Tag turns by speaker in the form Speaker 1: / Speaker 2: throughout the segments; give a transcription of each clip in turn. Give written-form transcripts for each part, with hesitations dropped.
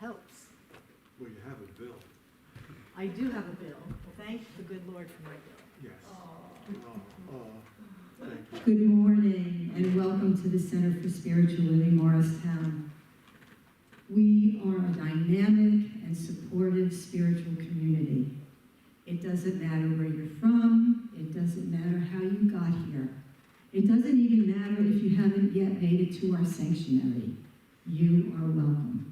Speaker 1: helps.
Speaker 2: Well, you have a bill.
Speaker 1: I do have a bill. Thank the good Lord for my bill.
Speaker 2: Yes. Thank you.
Speaker 3: Good morning and welcome to the Center for Spiritual Living, Morristown. We are a dynamic and supportive spiritual community. It doesn't matter where you're from. It doesn't matter how you got here. It doesn't even matter if you haven't yet made it to our sanctuary. You are welcome.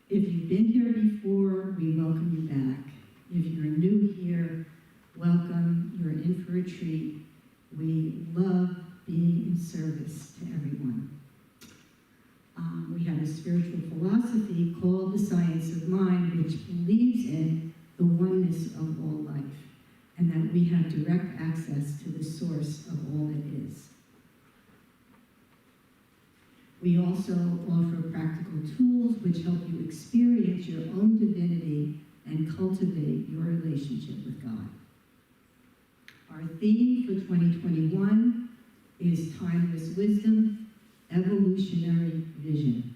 Speaker 3: If you've been here before, we welcome you back. If you're new here, welcome. You're in for a treat. We love being in service to everyone. We have a spiritual philosophy called the science of mind, which believes in the oneness of all life, and that we have direct access to the source of all that is. We also offer practical tools which help you experience your own divinity and cultivate your relationship with God. Our theme for 2021 is Timeless Wisdom, Evolutionary Vision.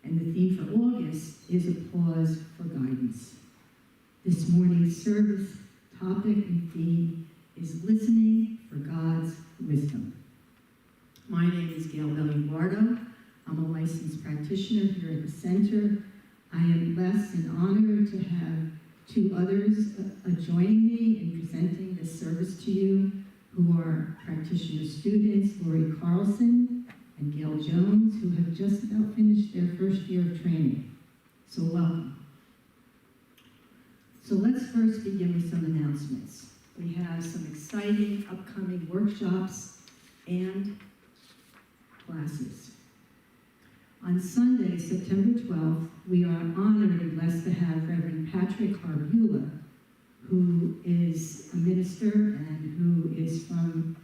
Speaker 3: And the theme for August is A Pause for Guidance. This morning's service topic and theme is Listening for God's Wisdom. My name is Gail Belli-Bardo. I'm a licensed practitioner here at the center. I am blessed and honored to have two others joining me in presenting this service to you, who are practitioner students, Lori Carlson and Gail Jones, who have just about finished their first year of training. So welcome. So let's first begin with some announcements. We have some exciting upcoming workshops and classes. On Sunday, September 12th, we are honored and blessed to have Reverend Patrick Harbula, who is a minister and who is from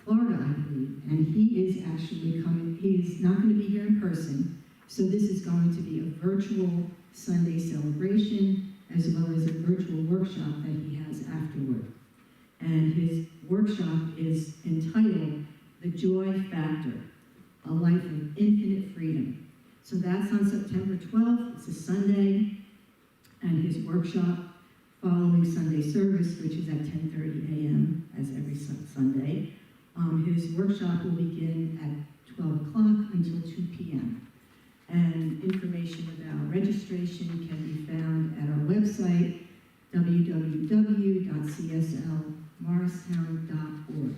Speaker 3: Florida, I believe, and he is actually coming. He is not going to be here in person, so this is going to be a virtual Sunday celebration as well as a virtual workshop that he has afterward. And his workshop is entitled The Joy Factor, A Life of Infinite Freedom. So that's on September 12th, it's a Sunday, and his workshop following Sunday service, which is at 10:30 a.m. as every Sunday. His workshop will begin at 12 o'clock until 2 p.m. And information about registration can be found at our website, www.cslmorristown.org.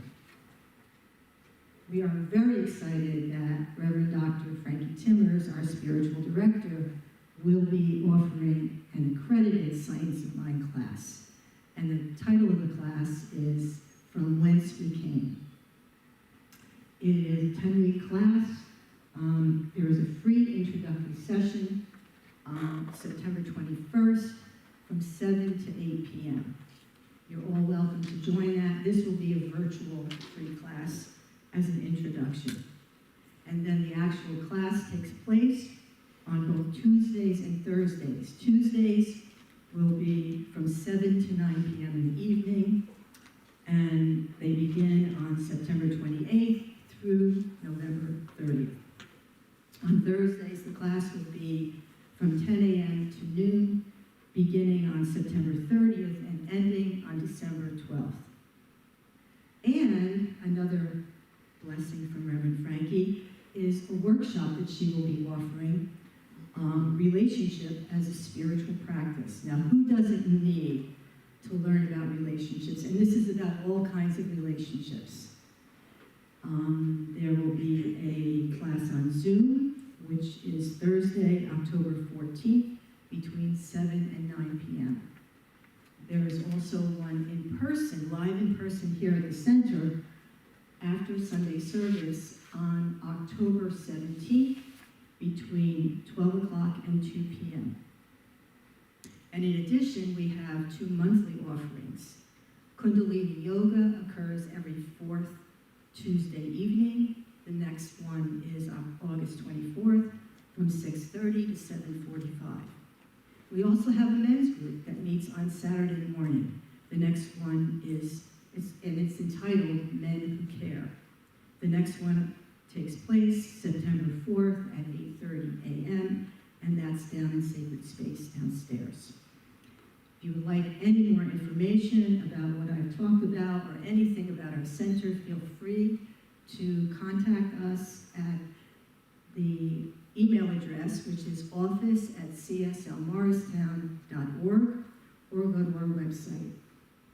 Speaker 3: We are very excited that Reverend Dr. Frankie Timmers, our spiritual director, will be offering an accredited Science of Mind class. And the title of the class is From Whence We Came. It is a 10-week class. There is a free introductory session on September 21st from 7 to 8 p.m. You're all welcome to join that. This will be a virtual free class as an introduction. And then the actual class takes place on both Tuesdays and Thursdays. Tuesdays will be from 7 to 9 p.m. in the evening, and they begin on September 28th through November 30th. On Thursdays, the class will be from 10 a.m. to noon, beginning on September 30th and ending on December 12th. And another blessing from Reverend Frankie is a workshop that she will be offering, relationship as a spiritual practice. Now, who doesn't need to learn about relationships? And this is about all kinds of relationships. There will be a class on Zoom, which is Thursday, October 14th, between 7 and 9 p.m. There is also one in person, live in person here at the center, after Sunday service on October 17th, between 12 o'clock and 2 p.m. And in addition, we have two monthly offerings. Kundalini Yoga occurs every fourth Tuesday evening. The next one is on August 24th from 6:30 to 7:45. We also have a men's group that meets on Saturday morning. The next one is entitled Men Who Care. The next one takes place September 4th at 8:30 a.m. you would like any more information about what I've talked about or anything about our center, feel free to contact us at the email address, which is office@cslmorristown.org, or go to our website,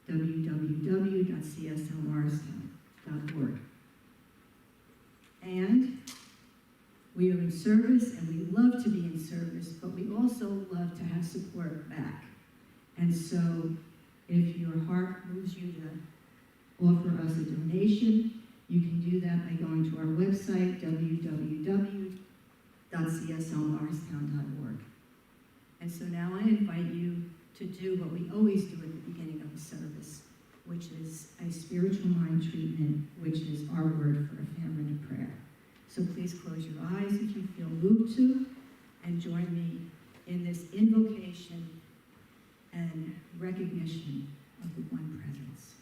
Speaker 3: www.cslmorristown.org. And we are in service, and we love to be in service, but we also love to have support back. And so, if your heart moves you to offer us a donation, you can do that by going to our website, www.cslmorristown.org. And so now I invite you to do what we always do at the beginning of a service, which is a spiritual mind treatment, which is our word for a 5-minute prayer. So please close your eyes if you feel moved to, and join me in this invocation and recognition of the one presence.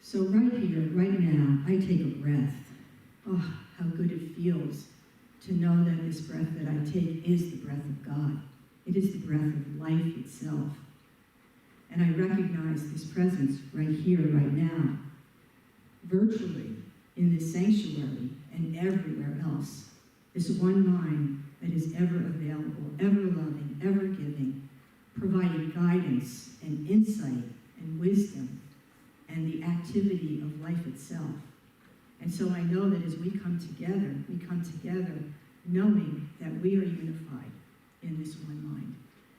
Speaker 3: So right here, right now, I take a breath. Oh, how good it feels to know that this breath that I take is the breath of God. It is the breath of life itself. And I recognize this presence right here, right now, virtually in this sanctuary and everywhere else. This one mind that is ever available, ever loving, ever giving, providing guidance and insight and wisdom and the activity of life itself. And so I know that as we come together knowing that we are unified in this one mind.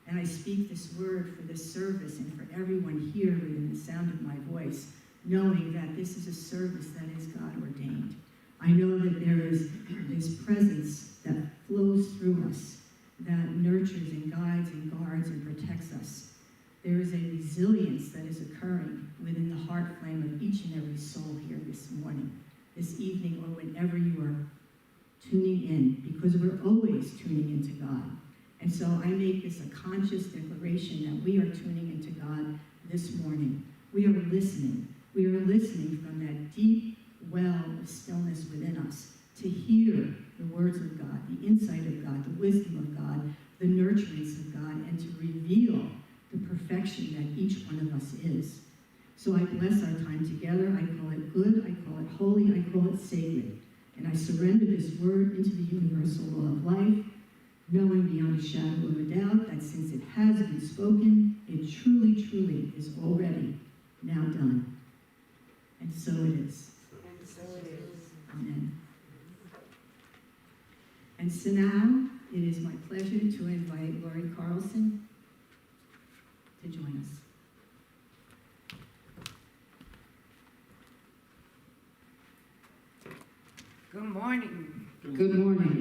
Speaker 3: And I speak this word for this service and for everyone here within the sound of my voice, knowing that this is a service that is God ordained. I know that there is this presence that flows through us, that nurtures and guides and guards and protects us. There is a resilience that is occurring within the heart flame of each and every soul here this morning, this evening, or whenever you are tuning in, because we're always tuning into God. And so I make this a conscious declaration that we are tuning into God this morning. We are listening. We are listening from that deep well of stillness within us to hear the words of God, the insight of God, the wisdom of God, the nurturance of God, and to reveal the perfection that each one of us is. So I bless our time together. I call it good, I call it holy, I call it sacred. And I surrender this word into the universal law of life, knowing beyond a shadow of a doubt that since it has been spoken, it truly, truly is already now done. And so it is.
Speaker 4: And so it is.
Speaker 3: Amen. And so now, it is my pleasure to invite Lori Carlson to join us.
Speaker 4: Good morning.
Speaker 3: Good morning.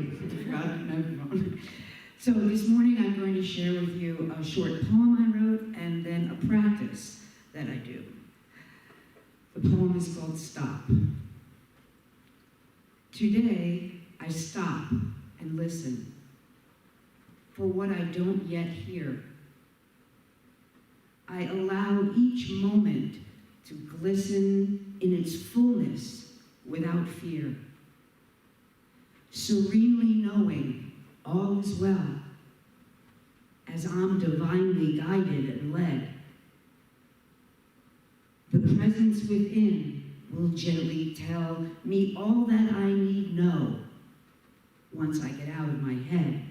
Speaker 4: So this morning I'm going to share with you a short poem I wrote and then a practice that I do. The poem is called Stop. Today I stop and listen for what I don't yet hear. I allow each moment to glisten in its fullness without fear, serenely knowing all is well as I'm divinely guided and led. The presence within will gently tell me all that I need know once I get out of my head.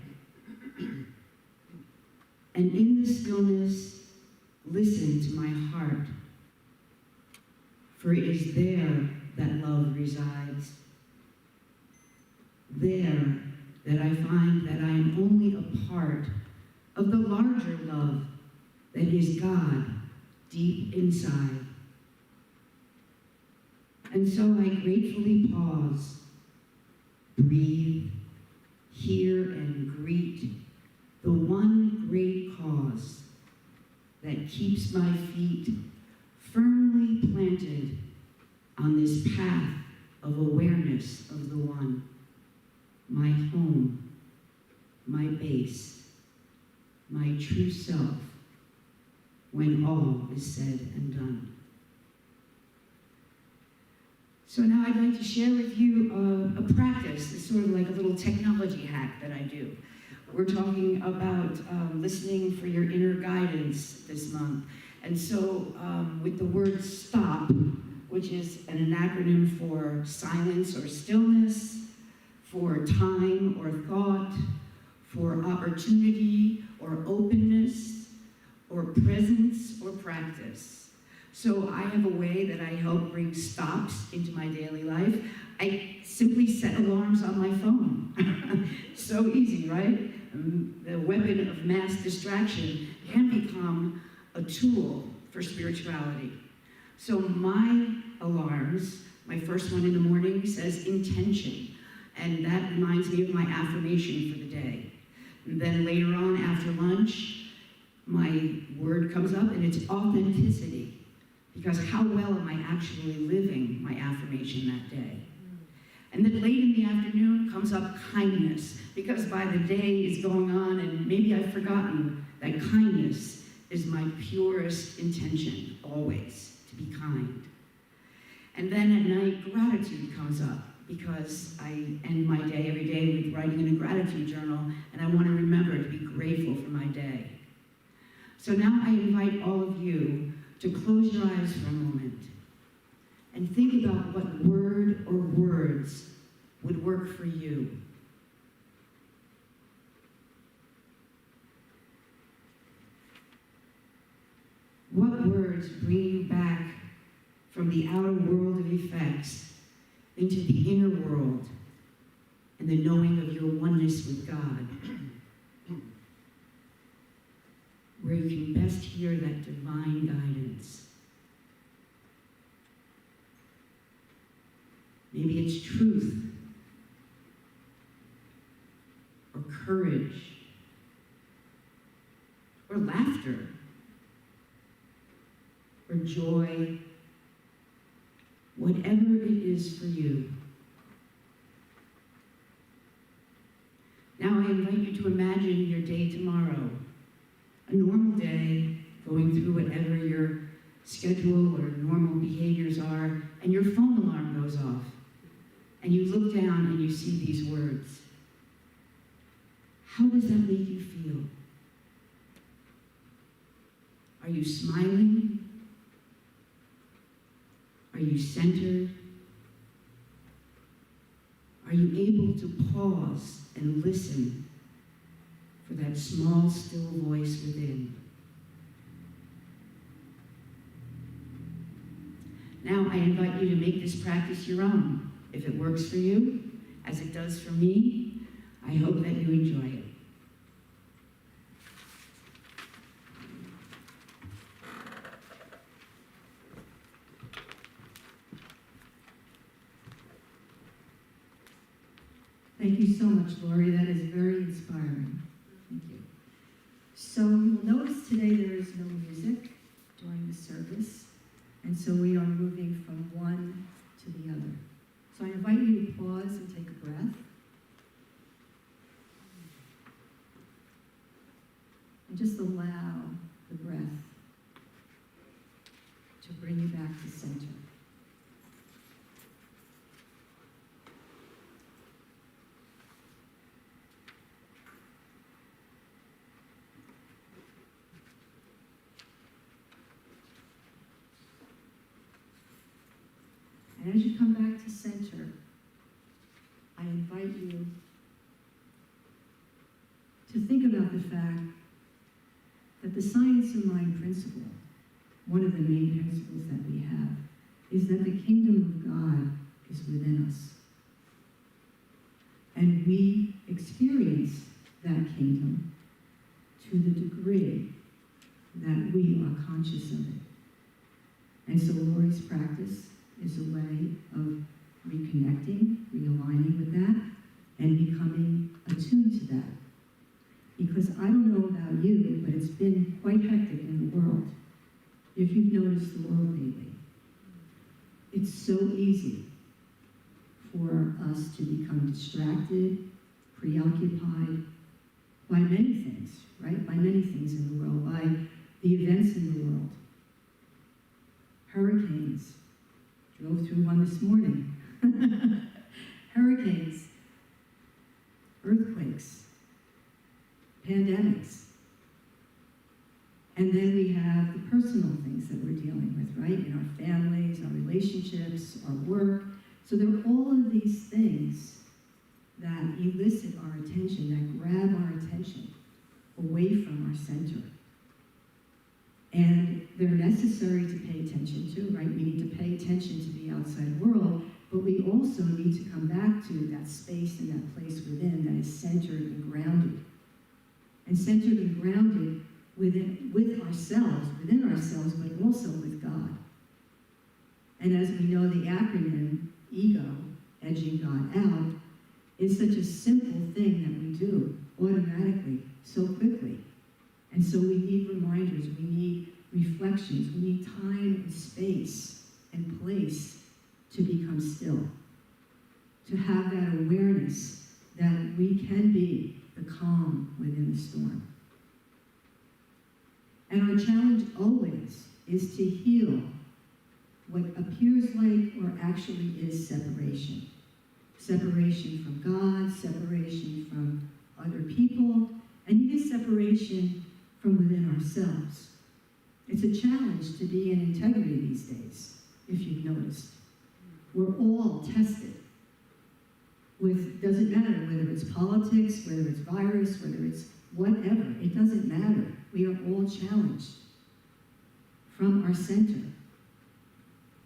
Speaker 4: And in the stillness, listen to my heart, for it is there that love resides. There that I find that I am only a part of the larger love that is God deep inside. And so I gratefully pause, breathe, hear, and greet the one great cause that keeps my feet firmly planted on this path of awareness of the one, my home, my base, my true self, when all is said and done. So now I'd like to share with you a practice. It's sort of like a little technology hack that I do. We're talking about listening for your inner guidance this month. And so with the word STOP, which is an acronym for silence or stillness, for time or thought, for opportunity or openness, or presence or practice. So I have a way that I help bring stops into my daily life. I simply set alarms on my phone. So easy, right? The weapon of mass distraction can become a tool for spirituality. So my alarms, my first one in the morning says intention, and that reminds me of my affirmation for the day. And then later on after lunch, my word comes up and it's authenticity, because how well am I actually living my affirmation that day? And then late in the afternoon comes up kindness, because by the day is going on and maybe I've forgotten that kindness is my purest intention, always, to be kind. And then at night, gratitude comes up, because I end my day every day with writing in a gratitude journal, and I want to remember to be grateful for my day. So now I invite all of you to close your eyes for a moment and think about what word or words would work for you. What words bring you back from the outer world of effects into the inner world and the knowing of your oneness with God, where you can best hear that divine guidance? Maybe it's truth, or courage, or laughter, or joy, whatever it is for you. Now I invite you to imagine your day tomorrow, a normal day, going through whatever your schedule or normal behaviors are, and your phone alarm goes off, and you look down and you see these words. How does that make you feel? Are you smiling? Are you centered? Are you able to pause and listen for that small, still voice within? Now I invite you to make this practice your own. If it works for you, as it does for me, I hope that you enjoy it.
Speaker 3: Thank you so much, Lori. That is very inspiring. Thank you. So you will notice today there is no music during the service, and so we are moving from one to the other. So I invite you to pause and take a breath. And just allow the breath to bring you back to center. And as you come back to center, I invite you to think about the fact that the science of mind principle, one of the main principles that we have, is that the kingdom of God is within us. And we experience that kingdom to the degree that we are conscious of it. And so Lori's practice is a way of reconnecting, realigning with that, and becoming attuned to that. Because I don't know about you, but it's been quite hectic in the world. If you've noticed the world lately, it's so easy for us to become distracted, preoccupied by many things, right? By many things in the world, by the events in the world. Hurricanes, Drove through one this morning. Hurricanes, earthquakes, pandemics. And then we have the personal things that we're dealing with, right? In our families, our relationships, our work. So there are all of these things that elicit our attention, that grab our attention away from our center. And they're necessary to pay attention to, right? We need to pay attention to the outside world, but we also need to come back to that space and that place within that is centered and grounded. And centered and grounded within ourselves, but also with God. And as we know, the acronym EGO, edging God out, is such a simple thing that we do automatically, so quickly. And so we need reminders, we need reflections, we need time and space and place to become still, to have that awareness that we can be the calm within the storm. And our challenge always is to heal what appears like or actually is separation. Separation from God, separation from other people, and even separation from within ourselves. It's a challenge to be in integrity these days, if you've noticed. We're all tested with, doesn't matter whether it's politics, whether it's virus, whether it's whatever, it doesn't matter. We are all challenged from our center.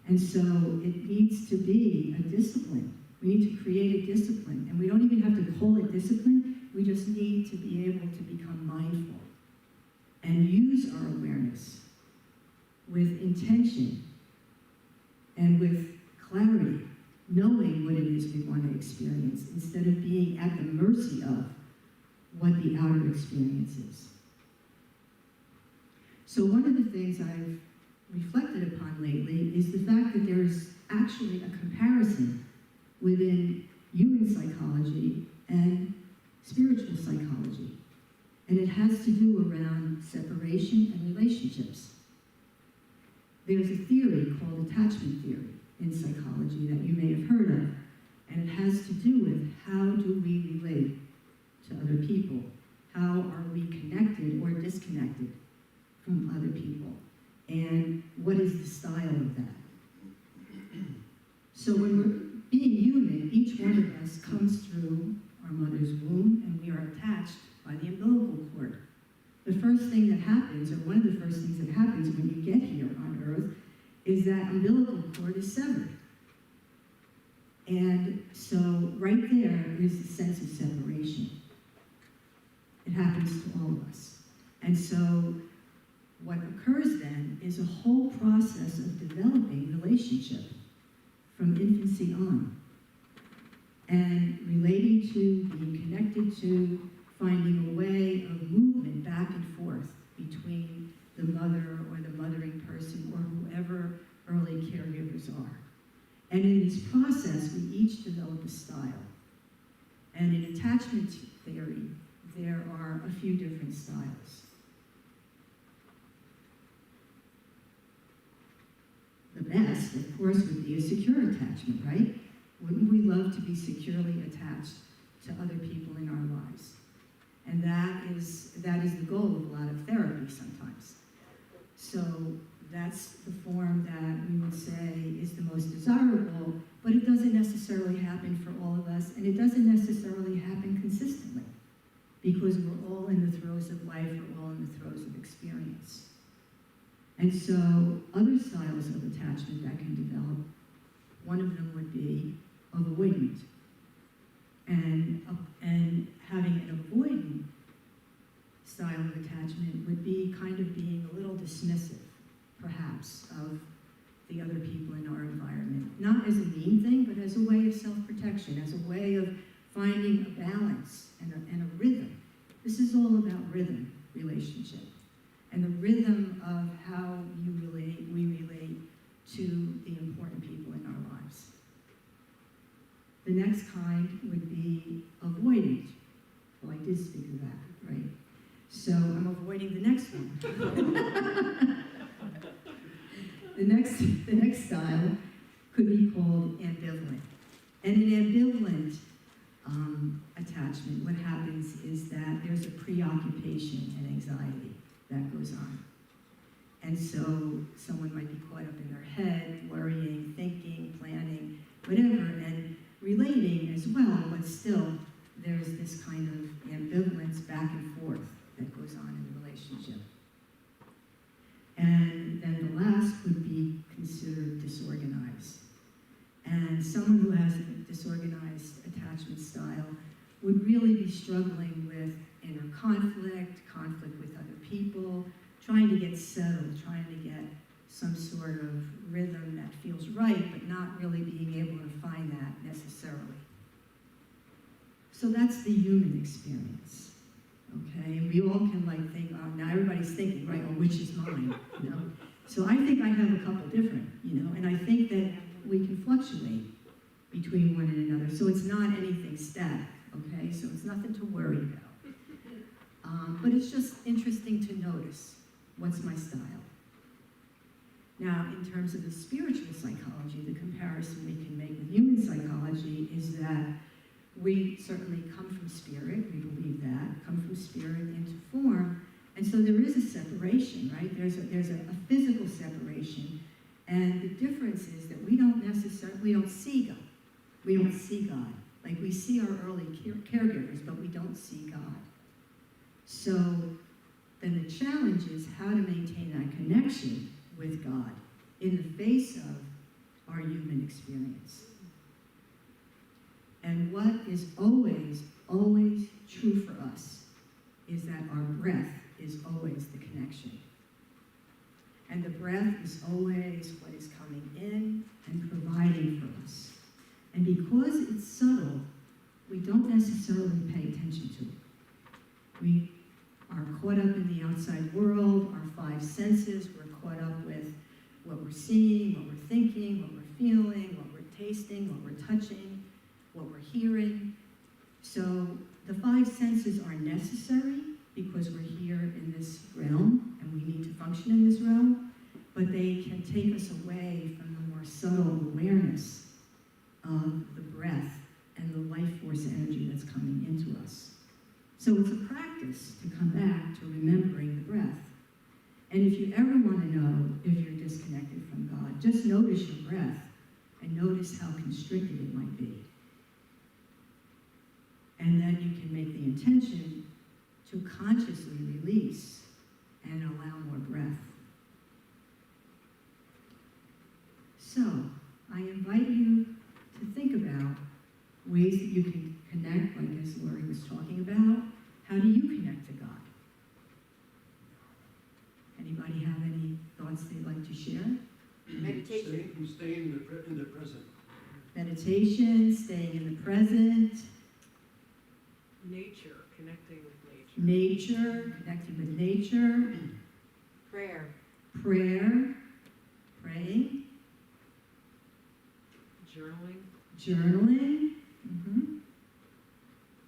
Speaker 3: And so it needs to be a discipline. We need to create a discipline. And we don't even have to call it discipline. We just need to be able to become mindful and use our awareness with intention and with clarity, knowing what it is we want to experience instead of being at the mercy of what the outer experience is. So one of the things I've reflected upon lately is the fact that there is actually a comparison within human psychology and spiritual psychology. And it has to do around separation and relationships. There's a theory called attachment theory in psychology that you may have heard of, and it has to do with how do we relate to other people? How are we connected or disconnected from other people? And what is the style of that? So when we're being human, each one of us comes through our mother's womb, and we are attached by the umbilical cord. The first thing that happens, or one of the first things that happens when you get here on Earth, is that umbilical cord is severed. And so right there is the sense of separation. It happens to all of us. And so what occurs then is a whole process of developing relationship from infancy on. And relating to, being connected to, finding a way of movement back and forth between the mother or the mothering person or whoever early caregivers are. And in this process, we each develop a style. And in attachment theory, there are a few different styles. The best, of course, would be a secure attachment, right? Wouldn't we love to be securely attached to other people in our lives? And that is the goal of a lot of therapy sometimes. So that's the form that we would say is the most desirable, but it doesn't necessarily happen for all of us, and it doesn't necessarily happen consistently, because we're all in the throes of life, we're all in the throes of experience. And so other styles of attachment that can develop, one of them would be avoidant. And having an avoidant style of attachment would be kind of being a little dismissive, perhaps, of the other people in our environment. Not as a mean thing, but as a way of self-protection, as a way of finding a balance and a rhythm. This is all about rhythm, relationship, and the rhythm of how we relate to the important people in our lives. The next kind would be avoidant. Well, I did speak of that, right? So I'm avoiding the next one. The next style could attachment, what happens is that there's a preoccupation and anxiety that goes on. And so someone might be caught up in their head, worrying, thinking, planning, whatever, and relating as well, but still there's this kind of ambivalence back and forth that goes on in the relationship. And then the last would be considered disorganized. And someone who has a disorganized attachment style would really be struggling with inner conflict, conflict with other people, trying to get settled, trying to get some sort of rhythm that feels right, but not really being able to find that necessarily. So that's the human experience, okay? And we all can think, oh, now everybody's thinking, right, well, which is mine, you know? So I think I have a couple different, you know, and I think that we can fluctuate between one and another. So it's not anything static, okay? So it's nothing to worry about. But it's just interesting to notice what's my style. Now, in terms of the spiritual psychology, the comparison we can make with human psychology is that we certainly come from spirit, we believe that, come from spirit into form, and so there is a separation, right? There's a physical separation, and the difference is that we don't see God. We don't see God. Like we see our early caregivers, but we don't see God. So then the challenge is how to maintain that connection with God in the face of our human experience. And what is always, always true for us is that our breath is always the connection. And the breath is always what is coming in and providing for us. And because it's subtle, we don't necessarily pay attention to it. We are caught up in the outside world, our five senses, we're caught up with what we're seeing, what we're thinking, what we're feeling, what we're tasting, what we're touching, what we're hearing. So the five senses are necessary because we're here in this realm and we need to function in this realm, but they can take us away from the more subtle awareness of the breath and the life force energy that's coming into us. So it's a practice to come back to remembering the breath. And if you ever want to know if you're disconnected from God, just notice your breath and notice how constricted it might be. And then you can make the intention to consciously release and allow more breath. So, I invite you to think about ways that you can connect, like as Lori was talking about. How do you connect to God? Anybody have any thoughts they'd like to share?
Speaker 5: Meditation.
Speaker 2: Staying in the present.
Speaker 3: Meditation, staying in the present,
Speaker 5: Nature, connecting with nature.
Speaker 3: nature, connecting with nature,
Speaker 5: Prayer.
Speaker 3: prayer, praying,
Speaker 5: Journaling.
Speaker 3: journaling.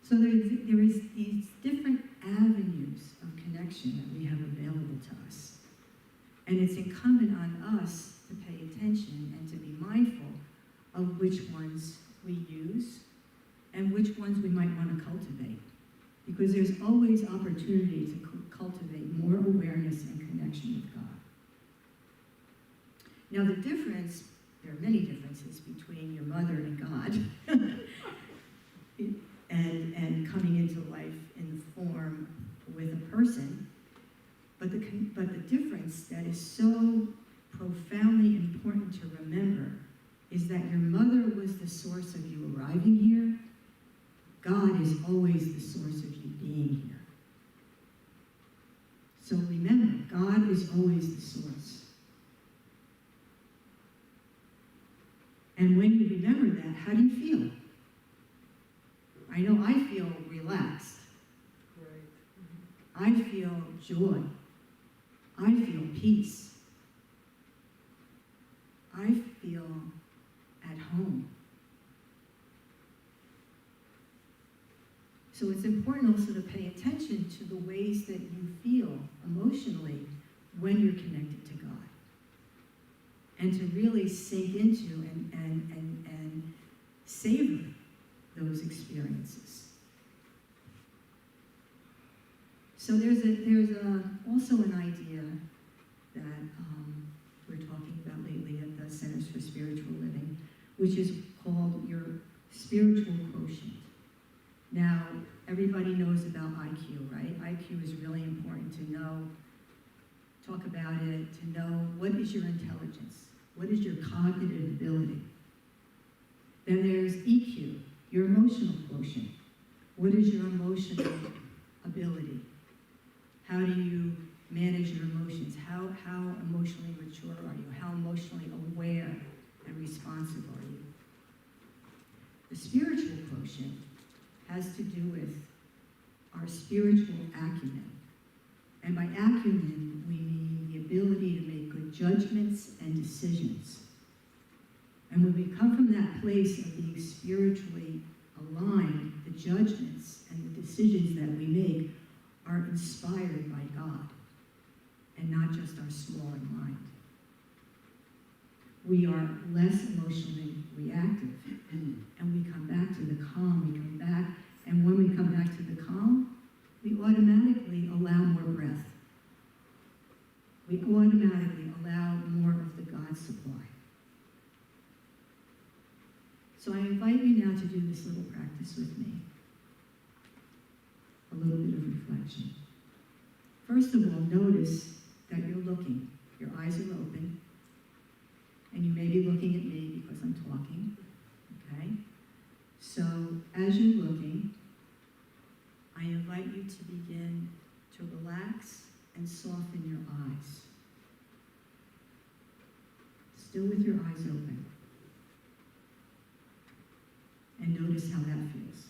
Speaker 3: So there is these different avenues of connection that we have available to us. And it's incumbent on us to pay attention and to be mindful of which ones we use and which ones we might want to cultivate. Because there's always opportunity to cultivate more awareness and connection with God. Now the difference, there are many differences between your mother and God and coming into life in the form with a person. But the difference that is so profoundly important to remember is that your mother was the source of you arriving here. God is always the source of you being here. So remember, God is always the source. And when you remember that, how do you feel? I know I feel relaxed.
Speaker 5: Right.
Speaker 3: I feel joy. I feel peace. I feel at home. So it's important also to pay attention to the ways that you feel emotionally when you're connected to God. And to really sink into and savor those experiences. So there's also an idea that we're talking about lately at the Centers for Spiritual Living, which is called your spiritual quotient. Now, everybody knows about IQ, right? IQ is really important to know, talk about it, to know what is your intelligence, what is your cognitive ability. Then there's EQ, your emotional quotient. What is your emotional ability? How do you manage your emotions? How emotionally mature are you? How emotionally aware and responsive are you? The spiritual quotient has to do with our spiritual acumen. And by acumen, we mean the ability to make good judgments and decisions. And when we come from that place of being spiritually aligned, the judgments and the decisions that we make are inspired by God and not just our smaller mind. We are less emotionally reactive, and we come back to the calm. We come back, and when we come back to the calm, we automatically allow more breath. We automatically allow more of the God supply. So I invite you now to do this little practice with me. A little bit of reflection. First of all, notice that you're looking. Your eyes are open. And you may be looking at me because I'm talking. Okay? So as you're looking, I invite you to begin to relax and soften your eyes. Still with your eyes open. And notice how that feels.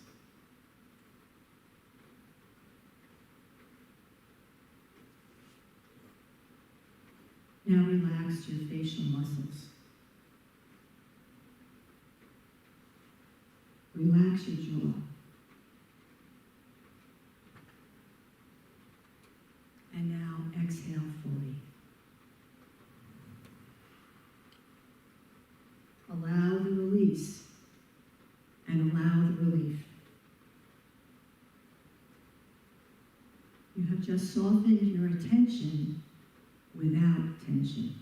Speaker 3: Now relax your facial muscles. Relax your jaw. And now exhale fully. Allow the release and allow the relief. You have just softened your attention without tension.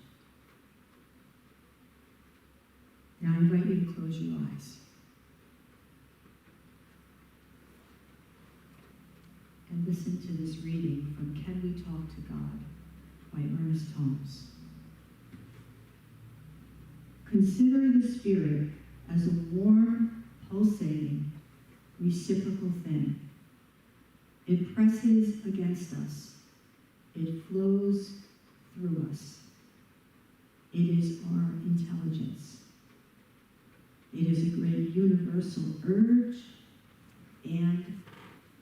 Speaker 3: Now I invite you to close your eyes. And listen to this reading from Can We Talk to God by Ernest Holmes. Consider the Spirit as a warm, pulsating, reciprocal thing. It presses against us. It flows through us. It is our intelligence. It is a great universal urge and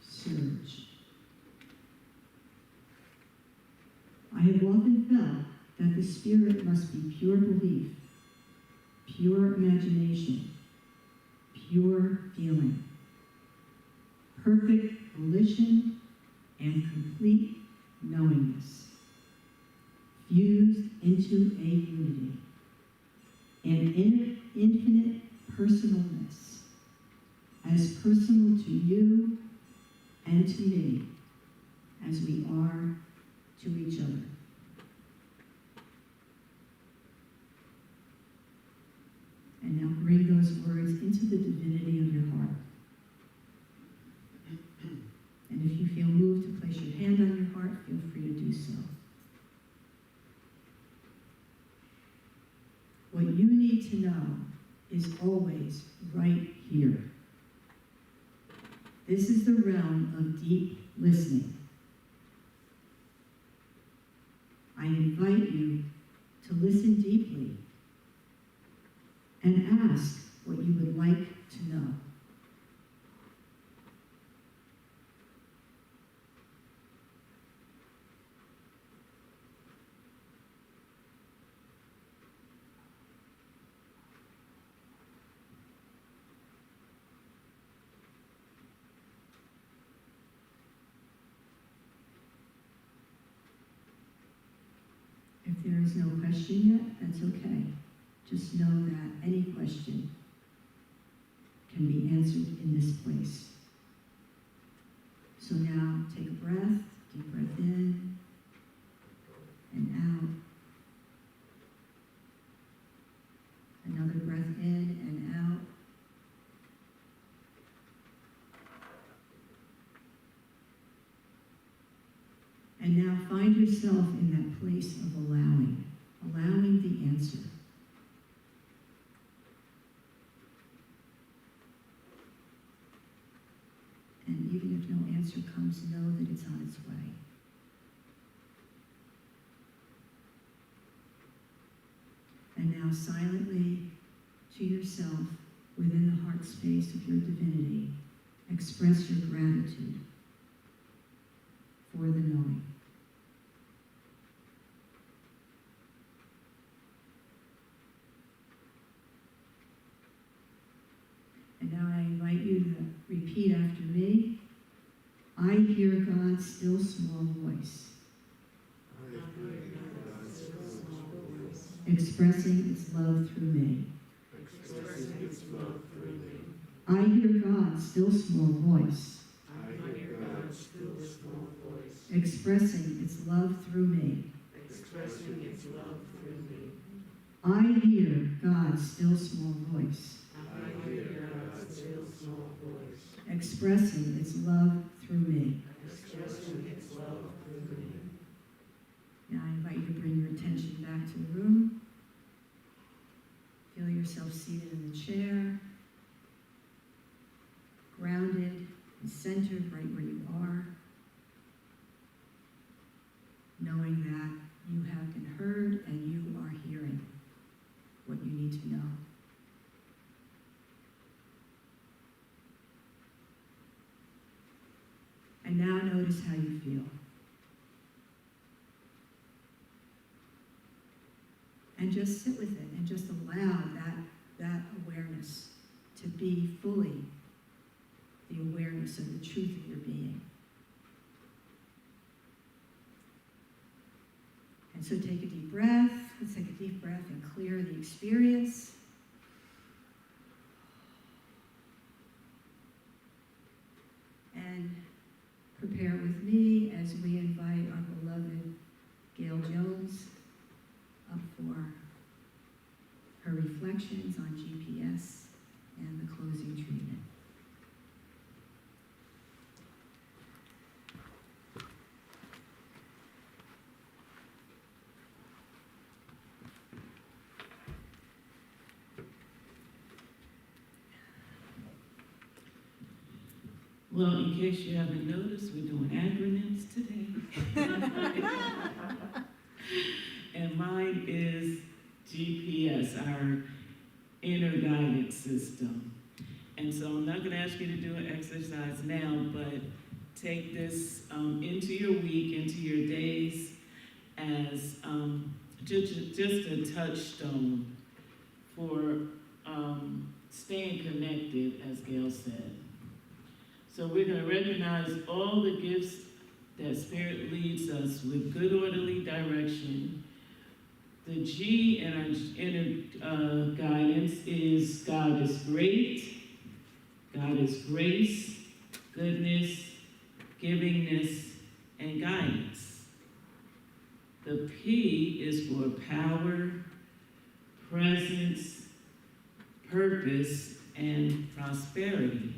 Speaker 3: surge. I have often felt that the Spirit must be pure belief, pure imagination, pure feeling, perfect volition, and complete knowingness, fused into a unity, an infinite personalness, as personal to you and to me as we are to each other. And now bring those words into the divinity of your heart. And if you feel moved to place your hand on your heart, feel free to do so. What you need to know is always right here. This is the realm of deep listening. I invite you to listen deeply and ask what you would like to know. If there is no question yet, that's okay. Just know that any question can be answered in this place. So now take a breath. Deep breath in and out. Another breath in and out. And now find yourself in that place of allowing the answer. And even if no answer comes, know that it's on its way. And now silently to yourself, within the heart space of your divinity, express your gratitude for the knowing. And now I invite you to repeat after me. I hear God's still small voice, expressing its love through me. I hear God's still small voice, expressing its love through me. I hear God's still small voice, expressing its love through me. Now I invite you to bring your attention back to the room. Feel yourself seated in the chair, grounded and centered right where you are, knowing that you have been heard and you are hearing what you need to know. And now notice how you feel. And just sit with it and just allow that awareness to be fully the awareness of the truth of your being. And so take a deep breath. Let's take a deep breath and clear the experience. And prepare with me as we invite our beloved Gail Jones up for her reflections on GPS and the closing treatment.
Speaker 6: Well, in case you haven't noticed, we're doing acronyms today. And mine is GPS, our inner guidance system. And so I'm not going to ask you to do an exercise now, but take this into your week, into your days, as just a touchstone for staying connected, as Gail said. So we're going to recognize all the gifts that Spirit leads us with good orderly direction. The G in our inner guidance is God is great, God is grace, goodness, givingness, and guidance. The P is for power, presence, purpose, and prosperity.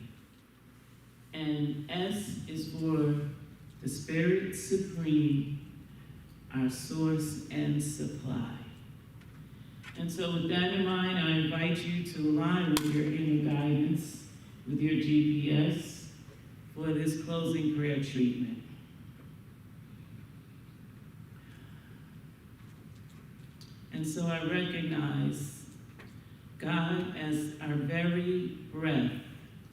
Speaker 6: And S is for the Spirit Supreme, our source and supply. And so with that in mind, I invite you to align with your inner guidance, with your GPS, for this closing prayer treatment. And so I recognize God as our very breath,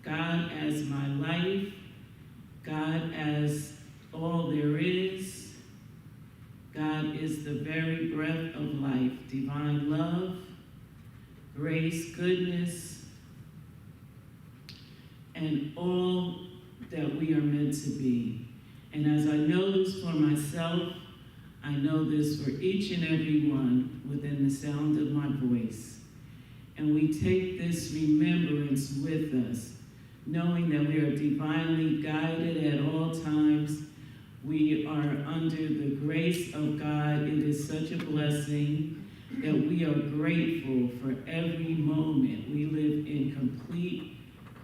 Speaker 6: God as my life, God as all there is. God is the very breath of life, divine love, grace, goodness, and all that we are meant to be. And as I know this for myself, I know this for each and every one within the sound of my voice. And we take this remembrance with us, knowing that we are divinely guided at all times We are under the grace of God. It is such a blessing that we are grateful for every moment. We live in complete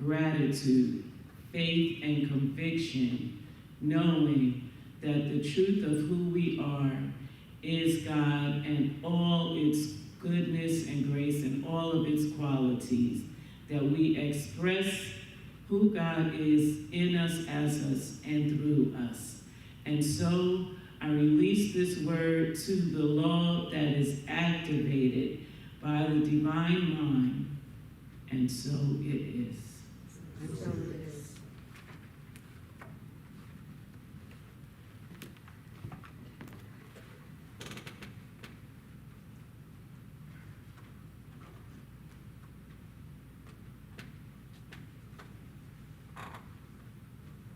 Speaker 6: gratitude, faith, and conviction, knowing that the truth of who we are is God and all its goodness and grace and all of its qualities, that we express who God is in us, as us, and through us. And so I release this word to the law that is activated by the divine mind, and so it is.
Speaker 5: And so it